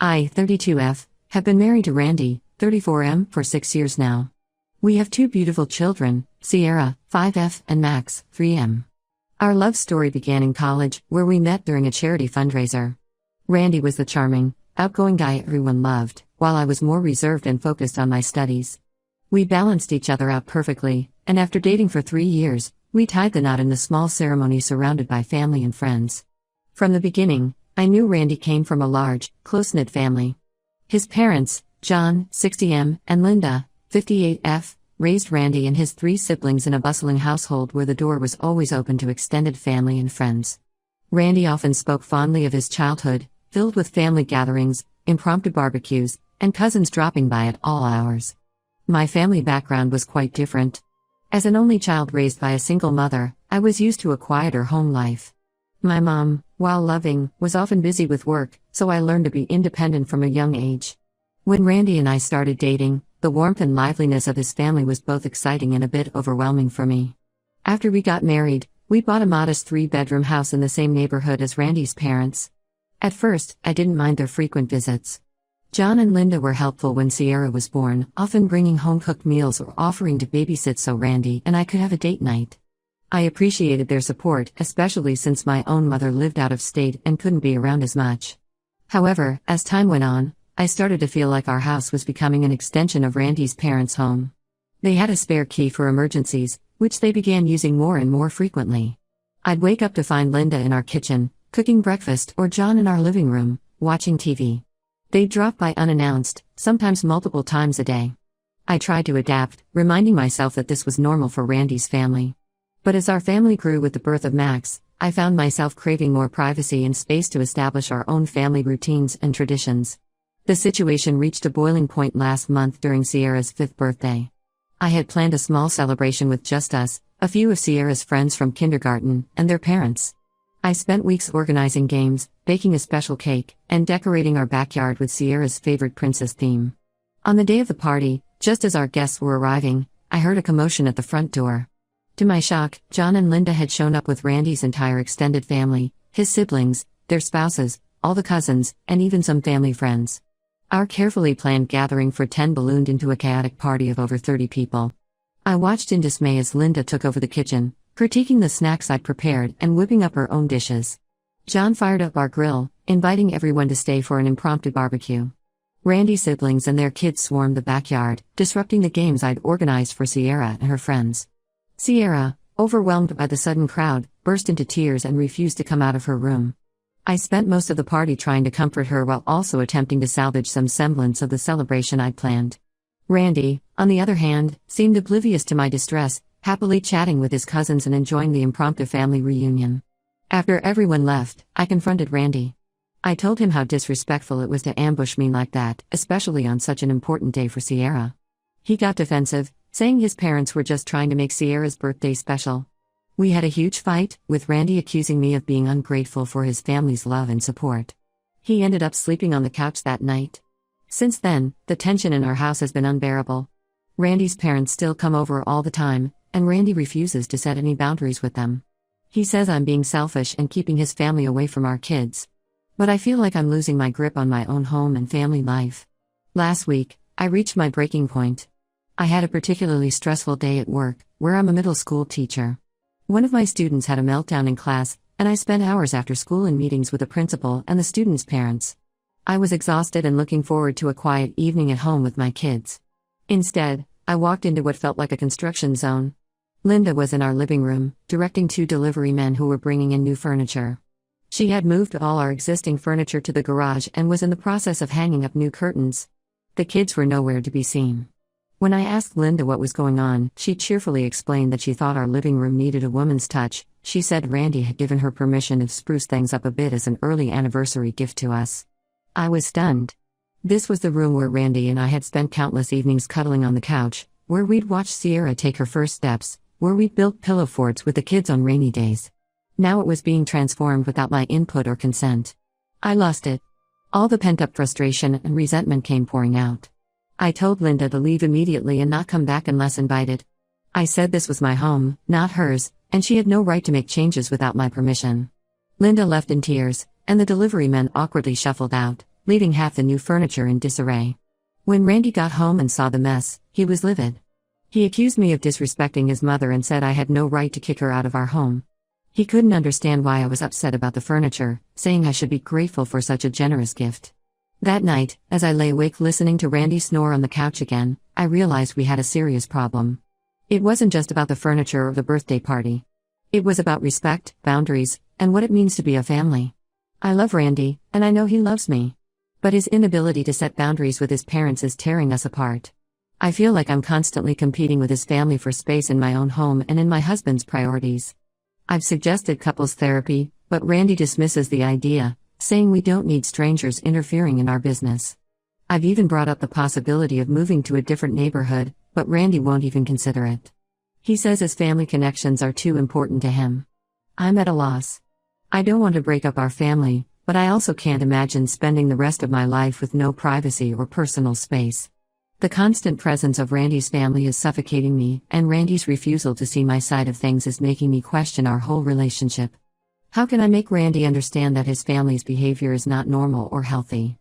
I, 32F, have been married to Randy, 34M, for 6 years now. We have 2 beautiful children, Sierra, 5F, and Max, 3M. Our love story began in college, where we met during a charity fundraiser. Randy was the charming, outgoing guy everyone loved, while I was more reserved and focused on my studies. We balanced each other out perfectly, and after dating for 3 years, we tied the knot in the small ceremony surrounded by family and friends. From the beginning, I knew Randy came from a large, close-knit family. His parents, John, 60M, and Linda, 58F, raised Randy and his 3 siblings in a bustling household where the door was always open to extended family and friends. Randy often spoke fondly of his childhood, filled with family gatherings, impromptu barbecues, and cousins dropping by at all hours. My family background was quite different. As an only child raised by a single mother, I was used to a quieter home life. My mom, while loving, was often busy with work, so I learned to be independent from a young age. When Randy and I started dating, the warmth and liveliness of his family was both exciting and a bit overwhelming for me. After we got married, we bought a modest 3-bedroom house in the same neighborhood as Randy's parents. At first, I didn't mind their frequent visits. John and Linda were helpful when Sierra was born, often bringing home-cooked meals or offering to babysit so Randy and I could have a date night. I appreciated their support, especially since my own mother lived out of state and couldn't be around as much. However, as time went on, I started to feel like our house was becoming an extension of Randy's parents' home. They had a spare key for emergencies, which they began using more and more frequently. I'd wake up to find Linda in our kitchen, cooking breakfast, or John in our living room, watching TV. They'd drop by unannounced, sometimes multiple times a day. I tried to adapt, reminding myself that this was normal for Randy's family. But as our family grew with the birth of Max, I found myself craving more privacy and space to establish our own family routines and traditions. The situation reached a boiling point last month during Sierra's 5th birthday. I had planned a small celebration with just us, a few of Sierra's friends from kindergarten, and their parents. I spent weeks organizing games, baking a special cake, and decorating our backyard with Sierra's favorite princess theme. On the day of the party, just as our guests were arriving, I heard a commotion at the front door. To my shock, John and Linda had shown up with Randy's entire extended family, his siblings, their spouses, all the cousins, and even some family friends. Our carefully planned gathering for 10 ballooned into a chaotic party of over 30 people. I watched in dismay as Linda took over the kitchen, critiquing the snacks I'd prepared and whipping up her own dishes. John fired up our grill, inviting everyone to stay for an impromptu barbecue. Randy's siblings and their kids swarmed the backyard, disrupting the games I'd organized for Sierra and her friends. Sierra, overwhelmed by the sudden crowd, burst into tears and refused to come out of her room. I spent most of the party trying to comfort her while also attempting to salvage some semblance of the celebration I'd planned. Randy, on the other hand, seemed oblivious to my distress, happily chatting with his cousins and enjoying the impromptu family reunion. After everyone left, I confronted Randy. I told him how disrespectful it was to ambush me like that, especially on such an important day for Sierra. He got defensive, saying his parents were just trying to make Sierra's birthday special. We had a huge fight, with Randy accusing me of being ungrateful for his family's love and support. He ended up sleeping on the couch that night. Since then, the tension in our house has been unbearable. Randy's parents still come over all the time, and Randy refuses to set any boundaries with them. He says I'm being selfish and keeping his family away from our kids. But I feel like I'm losing my grip on my own home and family life. Last week, I reached my breaking point. I had a particularly stressful day at work, where I'm a middle school teacher. One of my students had a meltdown in class, and I spent hours after school in meetings with the principal and the students' parents. I was exhausted and looking forward to a quiet evening at home with my kids. Instead, I walked into what felt like a construction zone. Linda was in our living room, directing 2 delivery men who were bringing in new furniture. She had moved all our existing furniture to the garage and was in the process of hanging up new curtains. The kids were nowhere to be seen. When I asked Linda what was going on, she cheerfully explained that she thought our living room needed a woman's touch. She said Randy had given her permission to spruce things up a bit as an early anniversary gift to us. I was stunned. This was the room where Randy and I had spent countless evenings cuddling on the couch, where we'd watched Sierra take her first steps, where we'd built pillow forts with the kids on rainy days. Now it was being transformed without my input or consent. I lost it. All the pent-up frustration and resentment came pouring out. I told Linda to leave immediately and not come back unless invited. I said this was my home, not hers, and she had no right to make changes without my permission. Linda left in tears, and the delivery men awkwardly shuffled out, leaving half the new furniture in disarray. When Randy got home and saw the mess, he was livid. He accused me of disrespecting his mother and said I had no right to kick her out of our home. He couldn't understand why I was upset about the furniture, saying I should be grateful for such a generous gift. That night, as I lay awake listening to Randy snore on the couch again, I realized we had a serious problem. It wasn't just about the furniture or the birthday party. It was about respect, boundaries, and what it means to be a family. I love Randy, and I know he loves me. But his inability to set boundaries with his parents is tearing us apart. I feel like I'm constantly competing with his family for space in my own home and in my husband's priorities. I've suggested couples therapy, but Randy dismisses the idea, saying we don't need strangers interfering in our business. I've even brought up the possibility of moving to a different neighborhood, but Randy won't even consider it. He says his family connections are too important to him. I'm at a loss. I don't want to break up our family, but I also can't imagine spending the rest of my life with no privacy or personal space. The constant presence of Randy's family is suffocating me, and Randy's refusal to see my side of things is making me question our whole relationship. How can I make Randy understand that his family's behavior is not normal or healthy?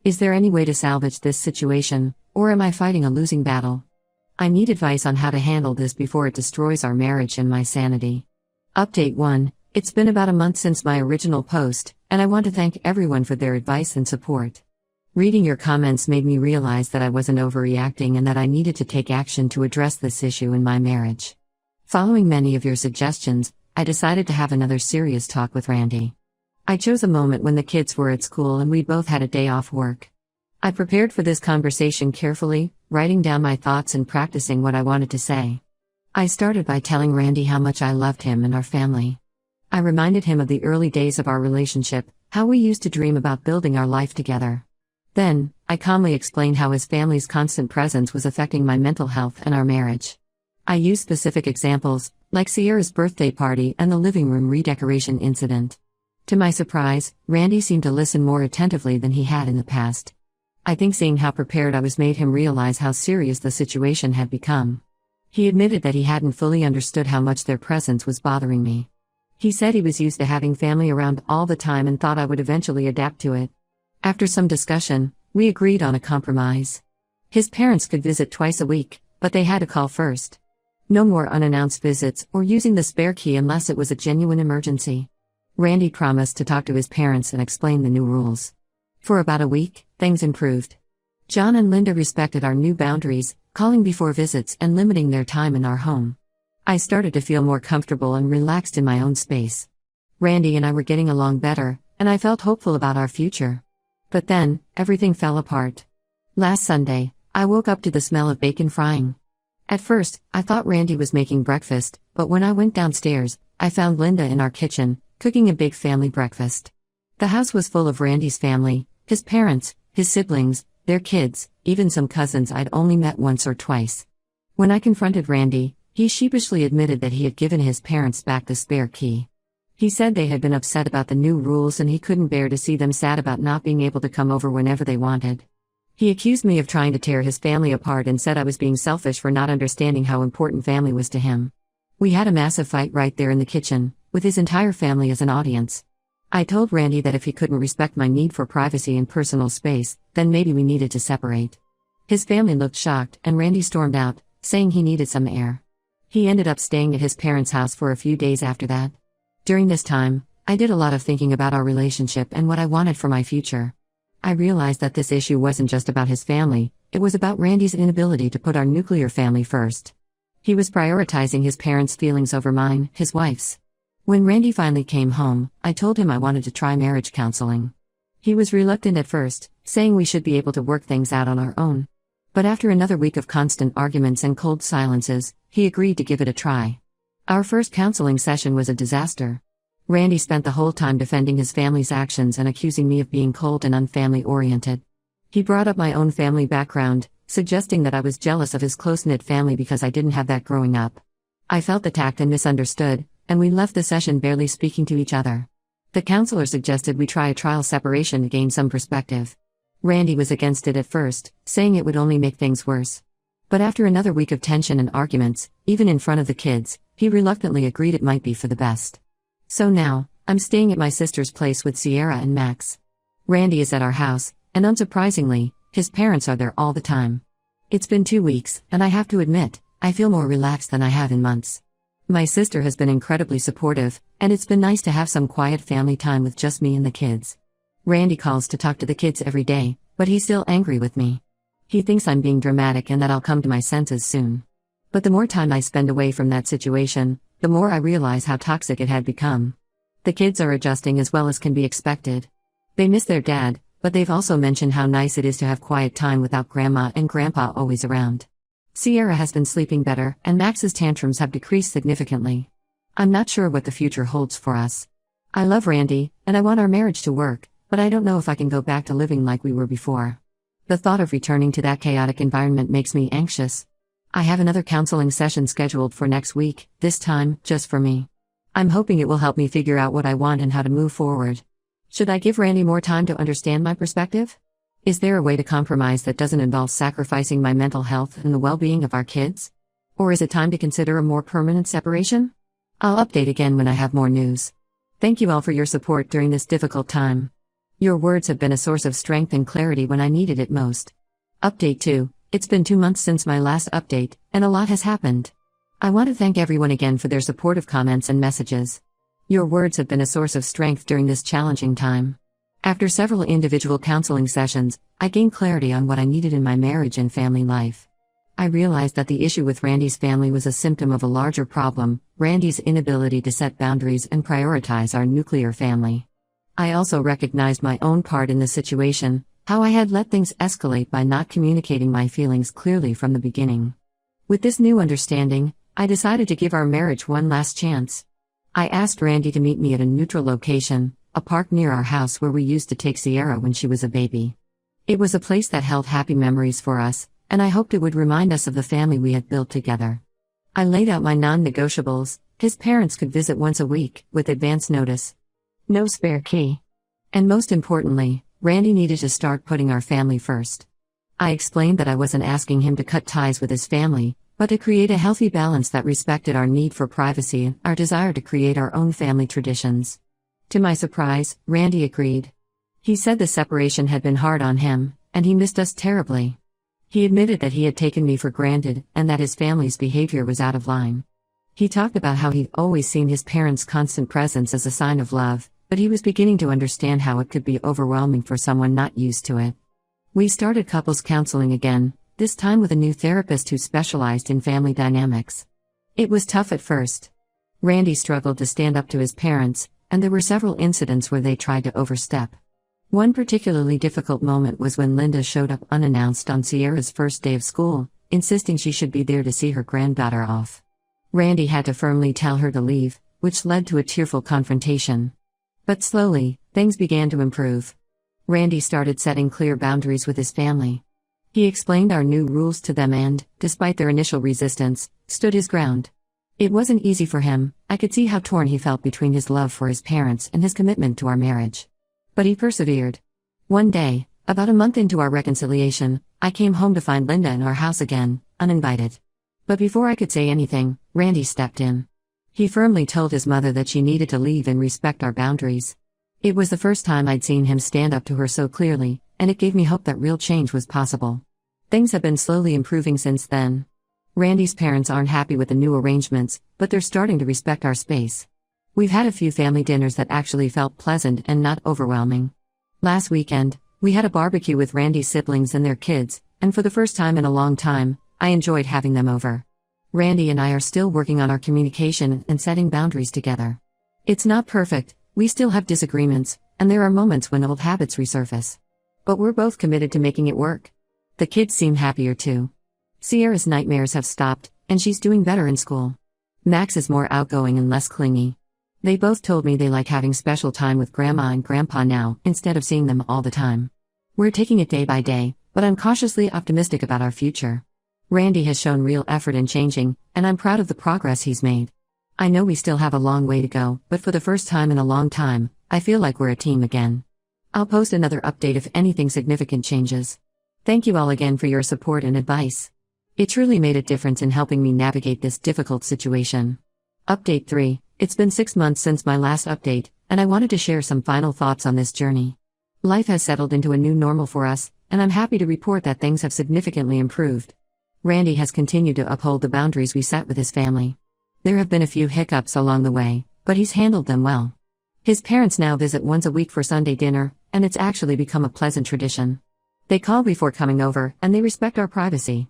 Is there any way to salvage this situation, or am I fighting a losing battle? I need advice on how to handle this before it destroys our marriage and my sanity. Update 1. It's been about a month since my original post, and I want to thank everyone for their advice and support. Reading your comments made me realize that I wasn't overreacting and that I needed to take action to address this issue in my marriage. Following many of your suggestions, I decided to have another serious talk with Randy. I chose a moment when the kids were at school and we both had a day off work. I prepared for this conversation carefully, writing down my thoughts and practicing what I wanted to say. I started by telling Randy how much I loved him and our family. I reminded him of the early days of our relationship, how we used to dream about building our life together. Then, I calmly explained how his family's constant presence was affecting my mental health and our marriage. I used specific examples, like Sierra's birthday party and the living room redecoration incident. To my surprise, Randy seemed to listen more attentively than he had in the past. I think seeing how prepared I was made him realize how serious the situation had become. He admitted that he hadn't fully understood how much their presence was bothering me. He said he was used to having family around all the time and thought I would eventually adapt to it. After some discussion, we agreed on a compromise. His parents could visit twice a week, but they had to call first. No more unannounced visits or using the spare key unless it was a genuine emergency. Randy promised to talk to his parents and explain the new rules. For about a week, things improved. John and Linda respected our new boundaries, calling before visits and limiting their time in our home. I started to feel more comfortable and relaxed in my own space. Randy and I were getting along better, and I felt hopeful about our future. But then, everything fell apart. Last Sunday, I woke up to the smell of bacon frying. At first, I thought Randy was making breakfast, but when I went downstairs, I found Linda in our kitchen, cooking a big family breakfast. The house was full of Randy's family, his parents, his siblings, their kids, even some cousins I'd only met once or twice. When I confronted Randy, he sheepishly admitted that he had given his parents back the spare key. He said they had been upset about the new rules and he couldn't bear to see them sad about not being able to come over whenever they wanted. He accused me of trying to tear his family apart and said I was being selfish for not understanding how important family was to him. We had a massive fight right there in the kitchen, with his entire family as an audience. I told Randy that if he couldn't respect my need for privacy and personal space, then maybe we needed to separate. His family looked shocked and Randy stormed out, saying he needed some air. He ended up staying at his parents' house for a few days after that. During this time, I did a lot of thinking about our relationship and what I wanted for my future. I realized that this issue wasn't just about his family, it was about Randy's inability to put our nuclear family first. He was prioritizing his parents' feelings over mine, his wife's. When Randy finally came home, I told him I wanted to try marriage counseling. He was reluctant at first, saying we should be able to work things out on our own. But after another week of constant arguments and cold silences, he agreed to give it a try. Our first counseling session was a disaster. Randy spent the whole time defending his family's actions and accusing me of being cold and unfamily-oriented. He brought up my own family background, suggesting that I was jealous of his close-knit family because I didn't have that growing up. I felt attacked and misunderstood, and we left the session barely speaking to each other. The counselor suggested we try a trial separation to gain some perspective. Randy was against it at first, saying it would only make things worse. But after another week of tension and arguments, even in front of the kids, he reluctantly agreed it might be for the best. So now, I'm staying at my sister's place with Sierra and Max. Randy is at our house, and unsurprisingly, his parents are there all the time. It's been 2 weeks, and I have to admit, I feel more relaxed than I have in months. My sister has been incredibly supportive, and it's been nice to have some quiet family time with just me and the kids. Randy calls to talk to the kids every day, but he's still angry with me. He thinks I'm being dramatic and that I'll come to my senses soon. But the more time I spend away from that situation, the more I realize how toxic it had become. The kids are adjusting as well as can be expected. They miss their dad, but they've also mentioned how nice it is to have quiet time without grandma and grandpa always around. Sierra has been sleeping better, and Max's tantrums have decreased significantly. I'm not sure what the future holds for us. I love Randy, and I want our marriage to work, but I don't know if I can go back to living like we were before. The thought of returning to that chaotic environment makes me anxious. I have another counseling session scheduled for next week, this time, just for me. I'm hoping it will help me figure out what I want and how to move forward. Should I give Randy more time to understand my perspective? Is there a way to compromise that doesn't involve sacrificing my mental health and the well-being of our kids? Or is it time to consider a more permanent separation? I'll update again when I have more news. Thank you all for your support during this difficult time. Your words have been a source of strength and clarity when I needed it most. Update 2. It's been 2 months since my last update, and a lot has happened. I want to thank everyone again for their supportive comments and messages. Your words have been a source of strength during this challenging time. After several individual counseling sessions, I gained clarity on what I needed in my marriage and family life. I realized that the issue with Randy's family was a symptom of a larger problem, Randy's inability to set boundaries and prioritize our nuclear family. I also recognized my own part in the situation, how I had let things escalate by not communicating my feelings clearly from the beginning. With this new understanding, I decided to give our marriage one last chance. I asked Randy to meet me at a neutral location, a park near our house where we used to take Sierra when she was a baby. It was a place that held happy memories for us, and I hoped it would remind us of the family we had built together. I laid out my non-negotiables. His parents could visit once a week, with advance notice. No spare key. And most importantly, Randy needed to start putting our family first. I explained that I wasn't asking him to cut ties with his family, but to create a healthy balance that respected our need for privacy and our desire to create our own family traditions. To my surprise, Randy agreed. He said the separation had been hard on him, and he missed us terribly. He admitted that he had taken me for granted, and that his family's behavior was out of line. He talked about how he'd always seen his parents' constant presence as a sign of love, but he was beginning to understand how it could be overwhelming for someone not used to it. We started couples counseling again, this time with a new therapist who specialized in family dynamics. It was tough at first. Randy struggled to stand up to his parents, and there were several incidents where they tried to overstep. One particularly difficult moment was when Linda showed up unannounced on Sierra's first day of school, insisting she should be there to see her granddaughter off. Randy had to firmly tell her to leave, which led to a tearful confrontation. But slowly, things began to improve. Randy started setting clear boundaries with his family. He explained our new rules to them and, despite their initial resistance, stood his ground. It wasn't easy for him. I could see how torn he felt between his love for his parents and his commitment to our marriage. But he persevered. One day, about a month into our reconciliation, I came home to find Linda in our house again, uninvited. But before I could say anything, Randy stepped in. He firmly told his mother that she needed to leave and respect our boundaries. It was the first time I'd seen him stand up to her so clearly, and it gave me hope that real change was possible. Things have been slowly improving since then. Randy's parents aren't happy with the new arrangements, but they're starting to respect our space. We've had a few family dinners that actually felt pleasant and not overwhelming. Last weekend, we had a barbecue with Randy's siblings and their kids, and for the first time in a long time, I enjoyed having them over. Randy and I are still working on our communication and setting boundaries together. It's not perfect, we still have disagreements, and there are moments when old habits resurface. But we're both committed to making it work. The kids seem happier too. Sierra's nightmares have stopped, and she's doing better in school. Max is more outgoing and less clingy. They both told me they like having special time with Grandma and Grandpa now, instead of seeing them all the time. We're taking it day by day, but I'm cautiously optimistic about our future. Randy has shown real effort in changing, and I'm proud of the progress he's made. I know we still have a long way to go, but for the first time in a long time, I feel like we're a team again. I'll post another update if anything significant changes. Thank you all again for your support and advice. It truly made a difference in helping me navigate this difficult situation. Update 3. It's been 6 months since my last update, and I wanted to share some final thoughts on this journey. Life has settled into a new normal for us, and I'm happy to report that things have significantly improved. Randy has continued to uphold the boundaries we set with his family. There have been a few hiccups along the way, but he's handled them well. His parents now visit once a week for Sunday dinner, and it's actually become a pleasant tradition. They call before coming over, and they respect our privacy.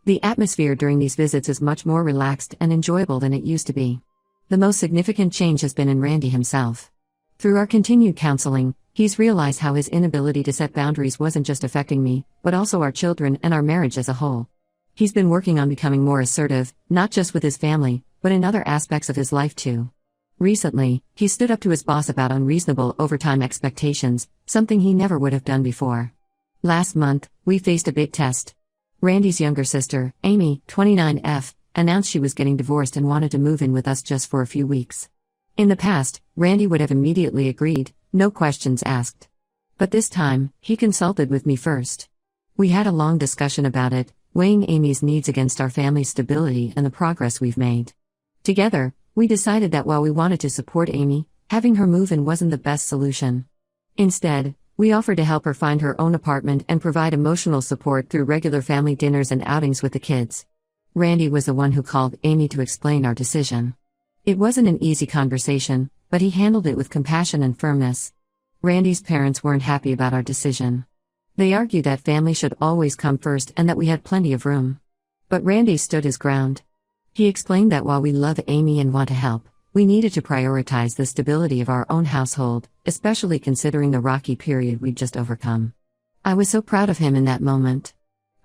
The atmosphere during these visits is much more relaxed and enjoyable than it used to be. The most significant change has been in Randy himself. Through our continued counseling, he's realized how his inability to set boundaries wasn't just affecting me, but also our children and our marriage as a whole. He's been working on becoming more assertive, not just with his family, but in other aspects of his life too. Recently, he stood up to his boss about unreasonable overtime expectations, something he never would have done before. Last month, we faced a big test. Randy's younger sister, Amy, 29F, announced she was getting divorced and wanted to move in with us just for a few weeks. In the past, Randy would have immediately agreed, no questions asked. But this time, he consulted with me first. We had a long discussion about it, weighing Amy's needs against our family's stability and the progress we've made. Together, we decided that while we wanted to support Amy, having her move in wasn't the best solution. Instead, we offered to help her find her own apartment and provide emotional support through regular family dinners and outings with the kids. Randy was the one who called Amy to explain our decision. It wasn't an easy conversation, but he handled it with compassion and firmness. Randy's parents weren't happy about our decision. They argued that family should always come first and that we had plenty of room. But Randy stood his ground. He explained that while we love Amy and want to help, we needed to prioritize the stability of our own household, especially considering the rocky period we'd just overcome. I was so proud of him in that moment.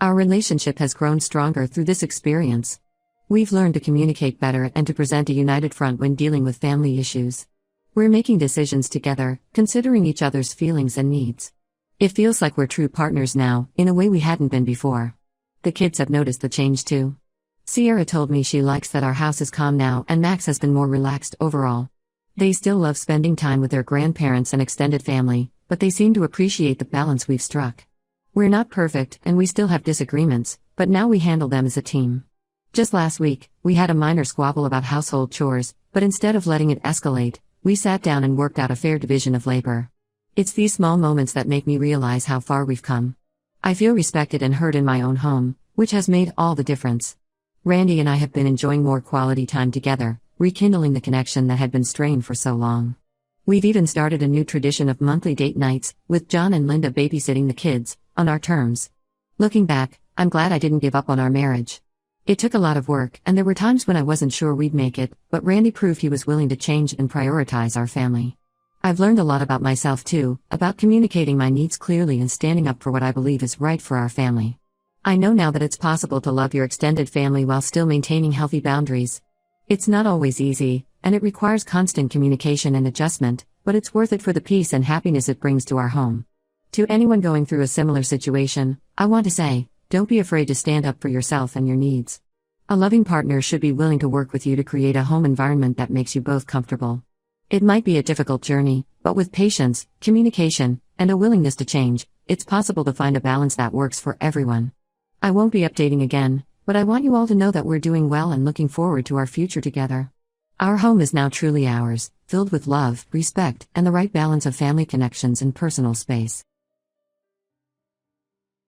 Our relationship has grown stronger through this experience. We've learned to communicate better and to present a united front when dealing with family issues. We're making decisions together, considering each other's feelings and needs. It feels like we're true partners now, in a way we hadn't been before. The kids have noticed the change too. Sierra told me she likes that our house is calm now and Max has been more relaxed overall. They still love spending time with their grandparents and extended family, but they seem to appreciate the balance we've struck. We're not perfect and we still have disagreements, but now we handle them as a team. Just last week, we had a minor squabble about household chores, but instead of letting it escalate, we sat down and worked out a fair division of labor. It's these small moments that make me realize how far we've come. I feel respected and heard in my own home, which has made all the difference. Randy and I have been enjoying more quality time together, rekindling the connection that had been strained for so long. We've even started a new tradition of monthly date nights, with John and Linda babysitting the kids, on our terms. Looking back, I'm glad I didn't give up on our marriage. It took a lot of work, and there were times when I wasn't sure we'd make it, but Randy proved he was willing to change and prioritize our family. I've learned a lot about myself too, about communicating my needs clearly and standing up for what I believe is right for our family. I know now that it's possible to love your extended family while still maintaining healthy boundaries. It's not always easy, and it requires constant communication and adjustment, but it's worth it for the peace and happiness it brings to our home. To anyone going through a similar situation, I want to say, don't be afraid to stand up for yourself and your needs. A loving partner should be willing to work with you to create a home environment that makes you both comfortable. It might be a difficult journey, but with patience, communication, and a willingness to change, it's possible to find a balance that works for everyone. I won't be updating again, but I want you all to know that we're doing well and looking forward to our future together. Our home is now truly ours, filled with love, respect, and the right balance of family connections and personal space.